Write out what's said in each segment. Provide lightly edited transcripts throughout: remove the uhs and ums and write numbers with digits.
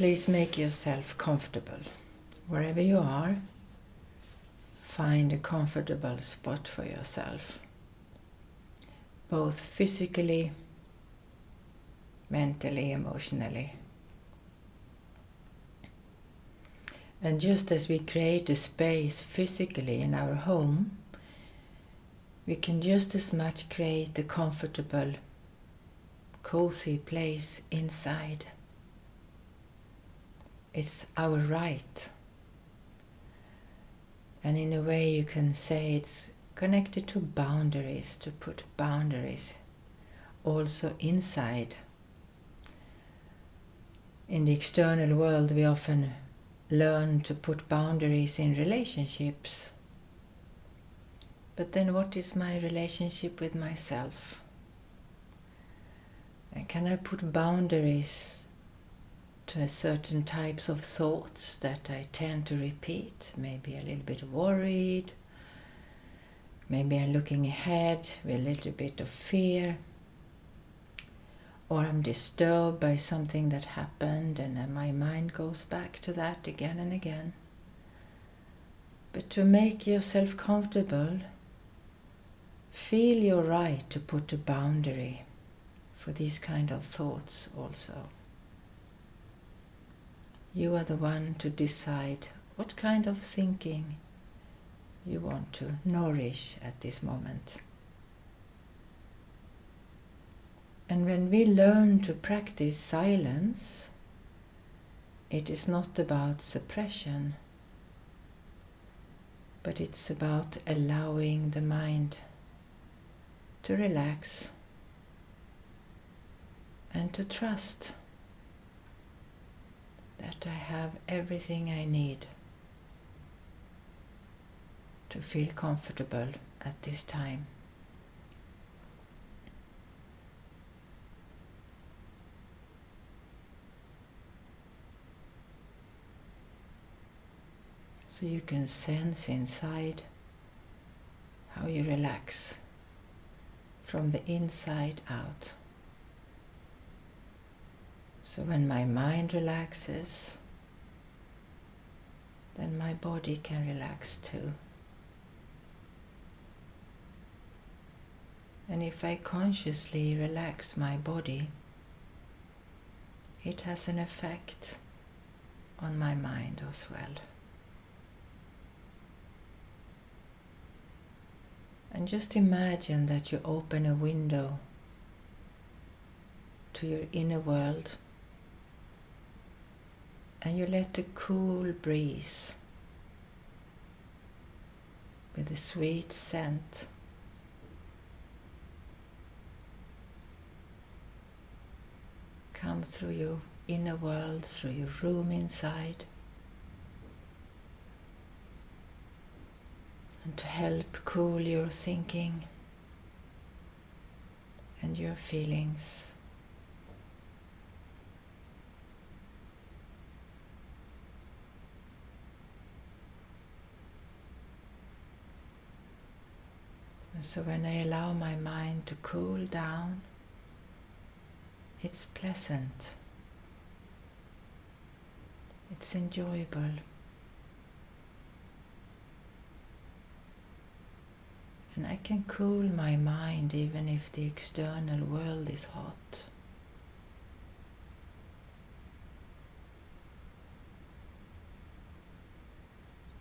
Please make yourself comfortable. Wherever you are, find a comfortable spot for yourself, both physically, mentally, emotionally. And just as we create a space physically in our home, we can just as much create a comfortable, cozy place inside. It's our right. And in a way you can say it's connected to boundaries, to put boundaries also inside. In the external world we often learn to put boundaries in relationships. But then what is my relationship with myself? And can I put boundaries to certain types of thoughts that I tend to repeat? Maybe a little bit worried, maybe I'm looking ahead with a little bit of fear, or I'm disturbed by something that happened and then my mind goes back to that again and again. But to make yourself comfortable, feel your right to put a boundary for these kind of thoughts also. You are the one to decide what kind of thinking you want to nourish at this moment. And when we learn to practice silence, it is not about suppression, but it's about allowing the mind to relax and to trust that I have everything I need to feel comfortable at this time. So you can sense inside how you relax from the inside out. So when my mind relaxes, then my body can relax too. And if I consciously relax my body, it has an effect on my mind as well. And just imagine that you open a window to your inner world and you let the cool breeze with a sweet scent come through your inner world, through your room inside, and to help cool your thinking and your feelings. And so when I allow my mind to cool down, it's pleasant, it's enjoyable. And I can cool my mind even if the external world is hot.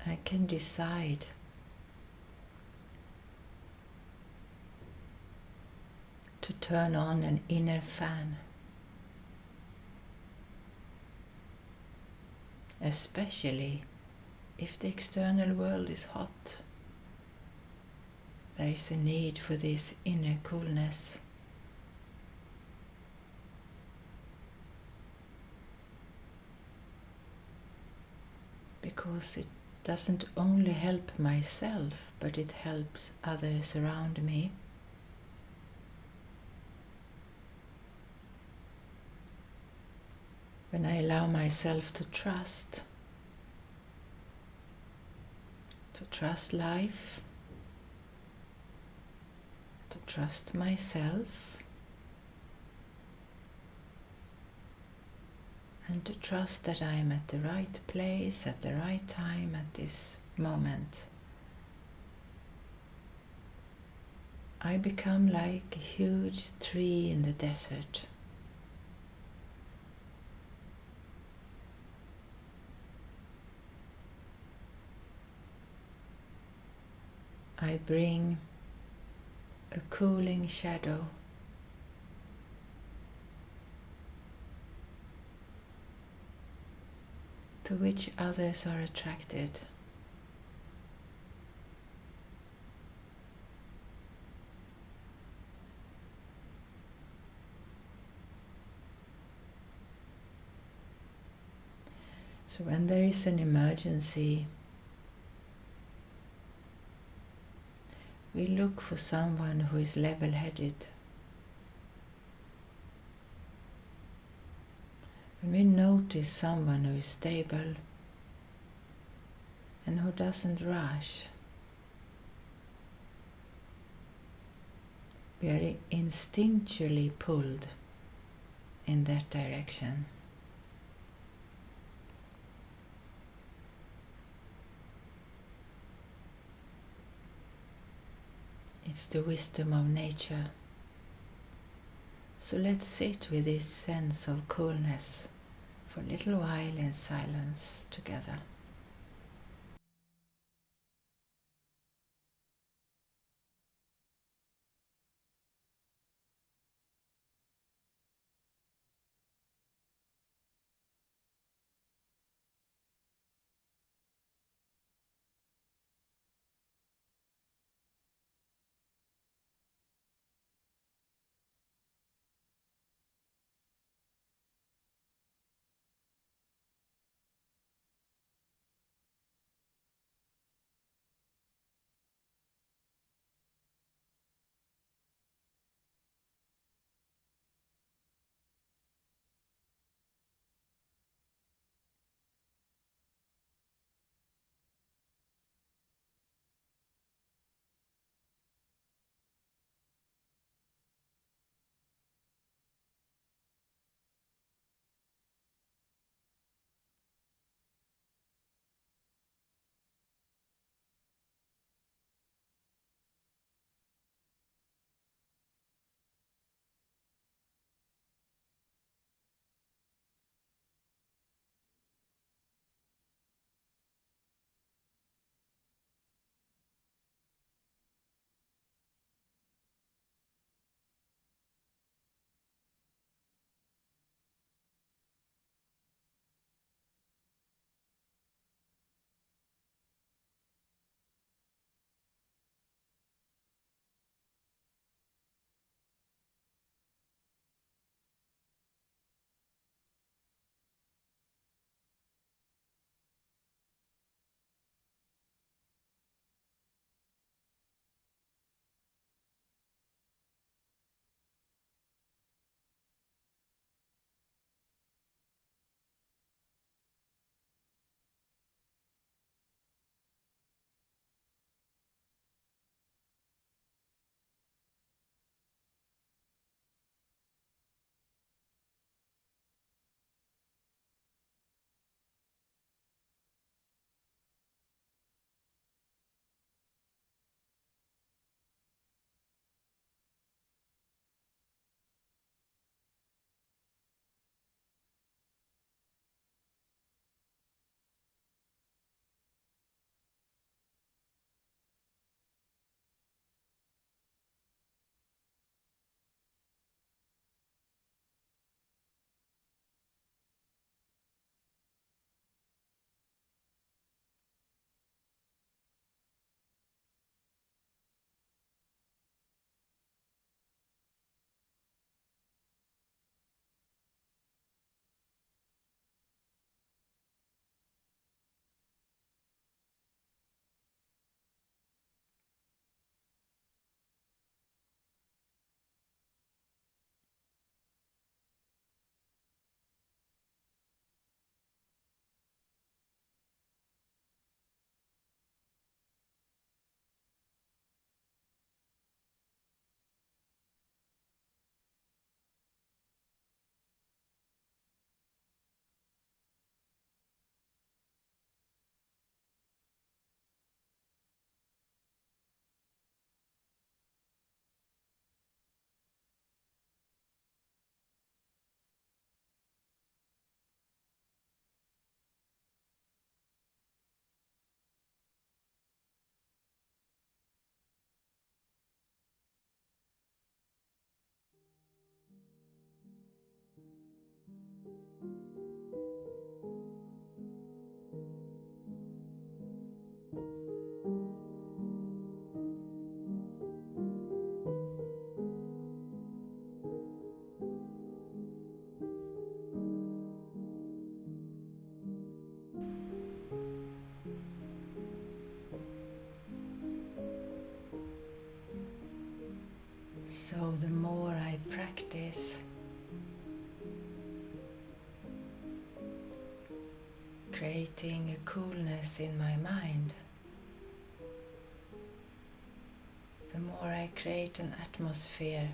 I can decide to turn on an inner fan, especially if the external world is hot. There is a need for this inner coolness. Because it doesn't only help myself, but it helps others around me. When I allow myself to trust life, to trust myself, and to trust that I am at the right place at the right time at this moment. I become like a huge tree in the desert. I bring a cooling shadow to which others are attracted. So when there is an emergency, we look for someone who is level-headed. When we notice someone who is stable and who doesn't rush, we are instinctually pulled in that direction. It's the wisdom of nature. So let's sit with this sense of coolness for a little while in silence together. So the more I practice creating a coolness in my mind, the more I create an atmosphere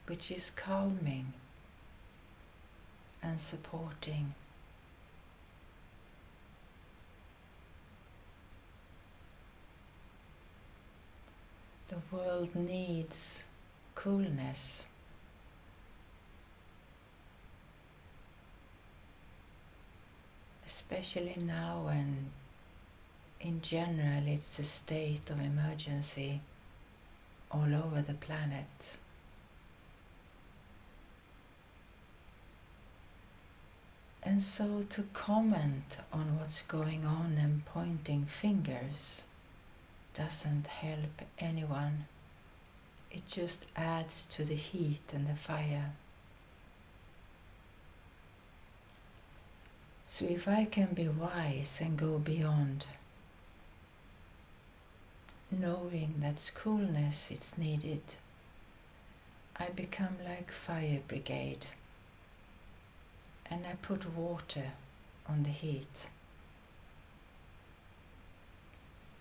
which is calming and supporting. The world needs coolness. Especially now when in general it's a state of emergency all over the planet. And so to comment on what's going on and pointing fingers doesn't help anyone. It just adds to the heat and the fire. So if I can be wise and go beyond, knowing that coolness is needed, I become like fire brigade, and I put water on the heat.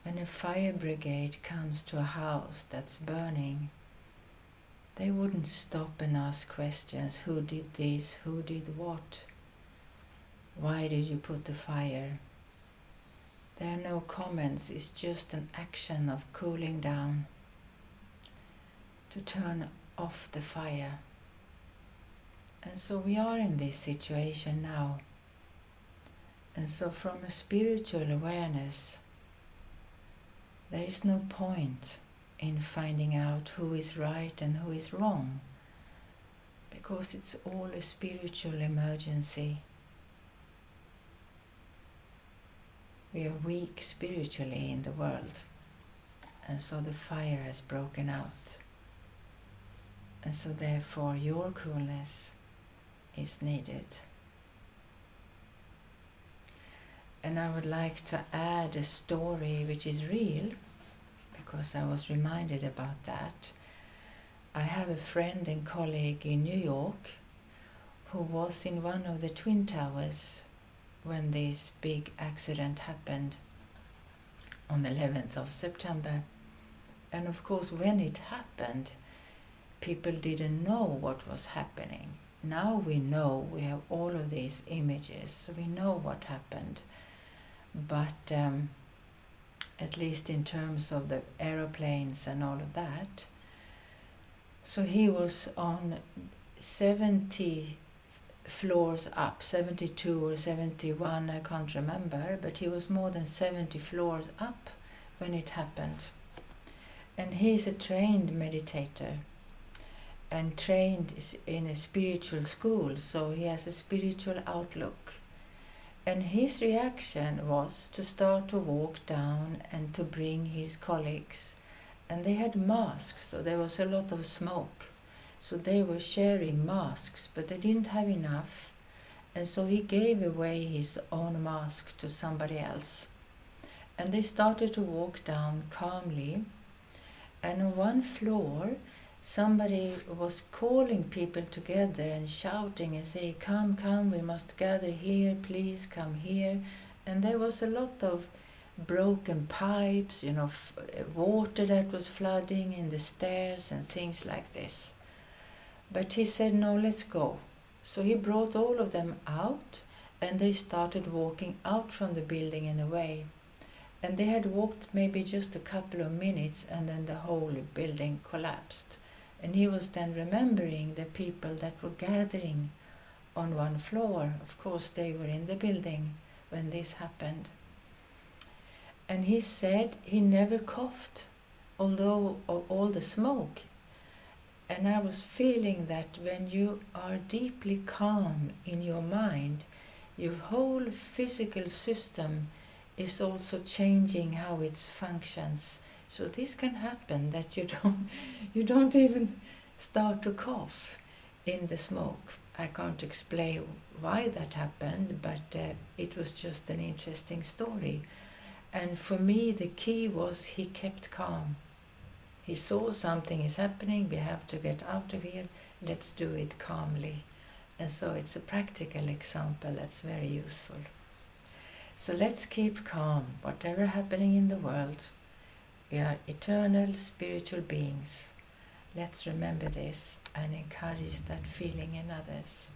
When a fire brigade comes to a house that's burning, they wouldn't stop and ask questions. Who did this? Who did what? Why did you put the fire? There are no comments, it's just an action of cooling down to turn off the fire. And so we are in this situation now. And so from a spiritual awareness, there is no point in finding out who is right and who is wrong, because it's all a spiritual emergency. We are weak spiritually in the world, and so the fire has broken out. And so therefore your coolness is needed. And I would like to add a story which is real, because I was reminded about that. I have a friend and colleague in New York who was in one of the Twin Towers when this big accident happened on the 11th of September. And of course, when it happened, people didn't know what was happening. Now we know, we have all of these images, so we know what happened. But at least in terms of the aeroplanes and all of that. So he was on 70 floors up, 72 or 71, I can't remember, but he was more than 70 floors up when it happened. And he's a trained meditator and trained in a spiritual school, so he has a spiritual outlook. And his reaction was to start to walk down and to bring his colleagues. And they had masks, so there was a lot of smoke. So they were sharing masks, but they didn't have enough. And so he gave away his own mask to somebody else. And they started to walk down calmly. And on one floor, somebody was calling people together and shouting and saying, come, come, we must gather here, please come here. And there was a lot of broken pipes, water that was flooding in the stairs and things like this. But he said, no, let's go. So he brought all of them out, and they started walking out from the building and away. And they had walked maybe just a couple of minutes, and then the whole building collapsed. And he was then remembering the people that were gathering on one floor. Of course, they were in the building when this happened. And he said he never coughed, although of all the smoke. And I was feeling that when you are deeply calm in your mind, your whole physical system is also changing how it functions. So this can happen that you don't even start to cough in the smoke. I can't explain why that happened, but it was just an interesting story. And for me, the key was he kept calm. He saw something is happening, we have to get out of here, let's do it calmly. And so it's a practical example that's very useful. So let's keep calm, whatever happening in the world. We are eternal spiritual beings. Let's remember this and encourage that feeling in others.